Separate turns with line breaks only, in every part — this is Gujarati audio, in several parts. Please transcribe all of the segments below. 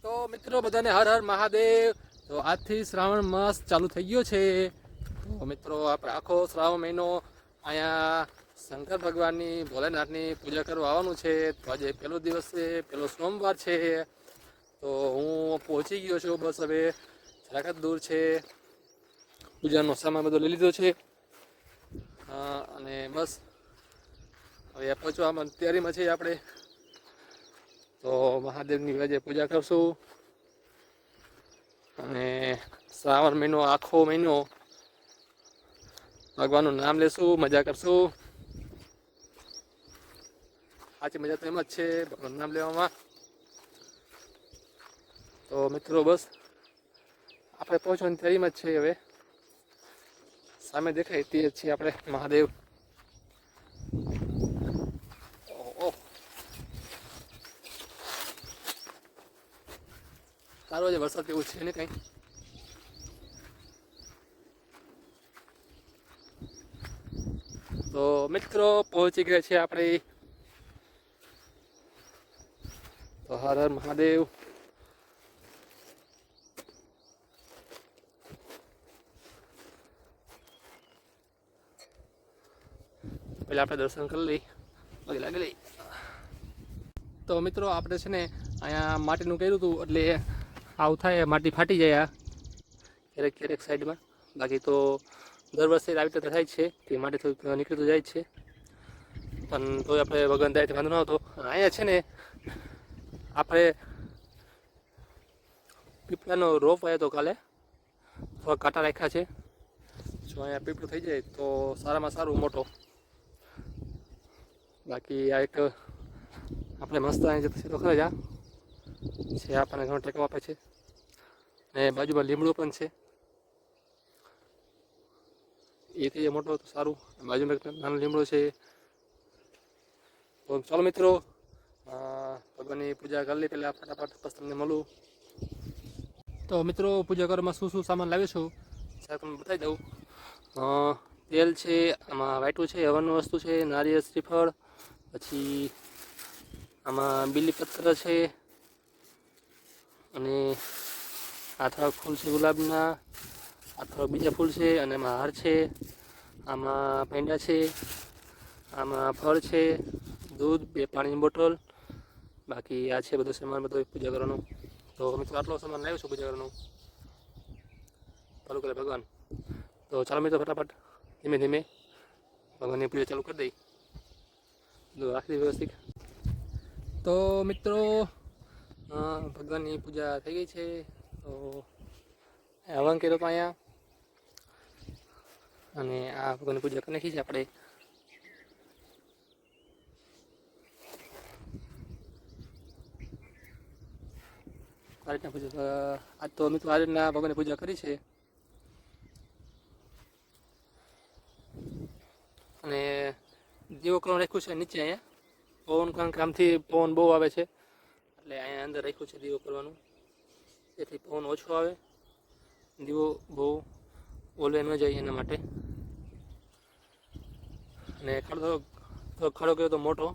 તો મિત્રો બધાને હર હર મહાદેવ। તો આજથી શ્રાવણ માસ ચાલુ થઈ ગયો છે। તો મિત્રો આપણે આખો શ્રાવણ મહિનો અહીંયા શંકર ભગવાનની ભોલેનાથની પૂજા કરવા આવવાનું છે। તો આજે પહેલો દિવસ છે, પહેલો સોમવાર છે। તો હું પહોંચી ગયો છું, બસ હવે જરાક જ દૂર છે। પૂજાનો સામાન બધો લઈ લીધો છે અને બસ હવે પહોંચવામાં તૈયારીમાં છીએ આપણે। તો મહાદેવની આજે પૂજા કરશું અને શ્રાવણ મહિનો આખો મહિનો ભગવાનનું નામ લેશું, મજા કરશું। સાચી મજા તો એમ જ છે ભગવાનનું નામ લેવામાં। તો મિત્રો બસ આપણે પહોંચવાની તૈયારીમાં જ છે। હવે સામે દેખાય તે છીએ આપણે મહાદેવ। સારો છે, વરસાદ એવું છે ને કંઈ। તો મિત્રો પહોંચી ગયા છે આપણે। તો હર હર મહાદેવ। પહેલાં આપણે દર્શન કરી લઈ, પગે લાગી લઈ। તો મિત્રો આપણે છે ને અહીંયા માટીનું કર્યું હતું, એટલે આવું થાય, માટી ફાટી જાય આ ક્યારેક ક્યારેક સાઈડમાં। બાકી તો દર વર્ષે આવી રીતે થાય જ છે, તે માટી થોડુંક નીકળતું જાય જ છે, પણ તો આપણે વગન થાય તો વાંધો ન હતો। અહીંયા છે ને આપણે પીપળાનો રોપ આવ્યો તો કાલે, થોડા કાંટા રાખ્યા છે। જો અહીંયા પીપળું થઈ જાય તો સારામાં સારું મોટો। બાકી આ એક આપણે મસ્ત અહીં જતો તો ખરે જ આ છે, આપણને ઘણો ટેકો આપે છે। ને બાજુમાં લીમડો પણ છે, એ થઈ જાય મોટો તો સારું। બાજુમાં એક નાનો લીમડો છે। તો ચાલો મિત્રો ભગવાનની પૂજા કરી લઈ પહેલાં ફટાફટ, બસ તમને મળું। તો મિત્રો પૂજા કરવામાં શું શું સામાન લાવ્યો છું સાહેબ તમને બતાવી દઉં। તેલ છે, આમાં વાટું છે, હવનનું વસ્તુ છે, નારિયેળ, શ્રીફળ, પછી આમાં બીલીપત્ર છે, અને આ થોડાક ફૂલ છે ગુલાબના, આ થોડાક બીજા ફૂલ છે, અને એમાં હાર છે, આમાં પેંડા છે, આમાં ફળ છે, દૂધ, 2 પાણીની બોટલ, બાકી આ છે બધો સામાન, બધો પૂજા કરવાનો। તો મિત્રો આટલો સામાન લાવ્યો છું પૂજા કરવાનો, ચાલુ કરે ભગવાન। તો ચાલો મિત્રો ફટાફટ ધીમે ધીમે ભગવાનની પૂજા ચાલુ કરી દઈ, રાખી વ્યવસ્થિત। તો મિત્રો ભગવાનની પૂજા થઈ ગઈ છે। તો હવન કર્યો તો અહીંયા, અને આ ભગવાનની પૂજા કરી નાખી છે આપણે। આ રીતના પૂજા આજ તો મિત્રો આ રીતના ભગવાનની પૂજા કરી છે। અને દીવો કરવાનું રાખ્યું છે નીચે અહીંયા, પવન કારણ કે આમથી પવન બહુ આવે છે, એટલે અહીંયા અંદર રાખ્યું છે દીવો કરવાનું, જેથી પવન ઓછો આવે, દીવો બહુ ઓલે ન જાય એના માટે। અને ખડો કર્યો તો મોટો,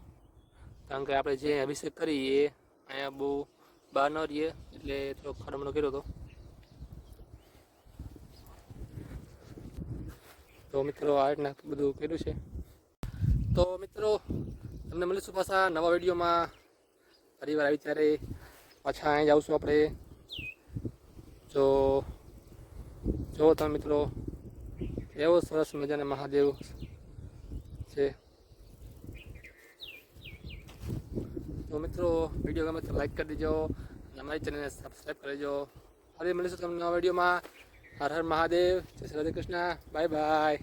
કારણ કે આપણે જે અભિષેક કરીએ એ અહીંયા બહુ બહાર ન રહીએ, એટલે થોડોક ખડમણો કર્યો હતો। તો મિત્રો આ રીતના બધું કર્યું છે। તો મિત્રો તમને મળીશું પાછા નવા વિડીયોમાં, પરિવાર આવી ત્યારે પાછા અહીં જાઉં છું આપણે। જો જુઓ તમે મિત્રો એવો સરસ મજાને મહાદેવ છે। તો મિત્રો વિડીયો ગમે તો લાઈક કરી દેજો, અને અમારી ચેનલને સબસ્ક્રાઈબ કરી દેજો। ફરી મળીશું તમને નવા વિડીયોમાં। હર હર મહાદેવ, જય શ્રી રાધે કૃષ્ણ, બાય બાય।